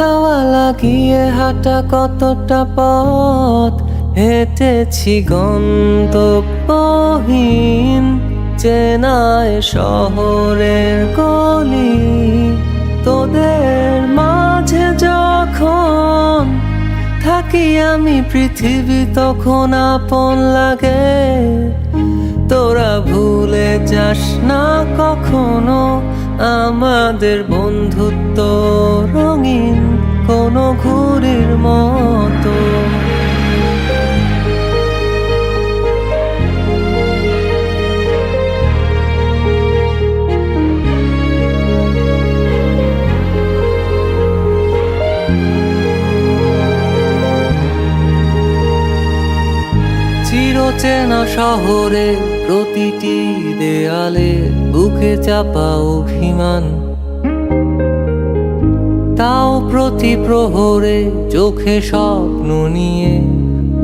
হাওয়া লাগিয়ে হাঁটা কতটা পথ হেঁটেছি গন্তব্যহীন চেনায় শহরের গলি। তোদের মাঝে যখন থাকি আমি পৃথিবী তখন আপন লাগে। তোরা ভুলে যাস না কখনো আমাদের বন্ধুত্ব রঙিন কোনো ঘুড়ির মতো। চিরচেনা শহরে প্রতিটি দেয়ালে বুকে চাপা অভিমান, তাও প্রতি প্রহরে চোখে স্বপ্ন নিয়ে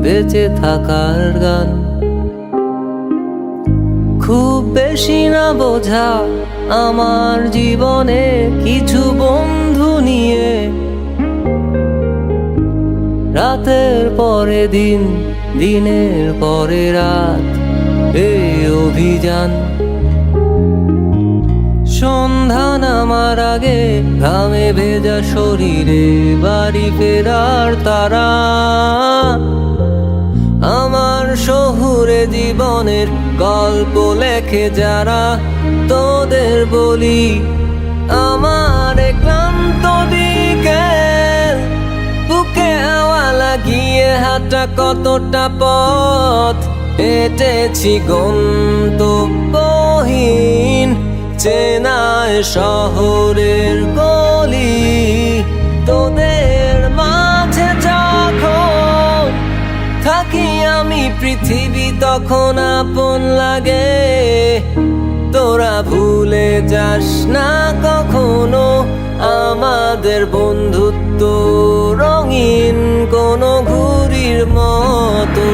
বেঁচে থাকার গান। খুব বেশি না বোঝা আমার জীবনে কিছু বন্ধু নিয়ে রাতের পরে দিন, দিনের পরে রাত এই অভিযান। সন্ধ্যা নামার আগে ঘামে ভেজা শরীরে বাড়ি ফেরার তারা। আমার শহুরে জীবনের গল্প লেখে যারা, তোদের বলি আমার ক্লান্ত বিকেল বুকে হাওয়া লাগিয়ে হাঁটা কতটা পথ হেঁটেছি গন্তব্যহীন চেনায় শহরের গলি। তোদের মাঝে যখন থাকি আমি পৃথিবী তখন আপন লাগে। তোরা ভুলে যাস না কখনো আমাদের বন্ধুত্ব রঙিন কোনো ঘুড়ির মতো।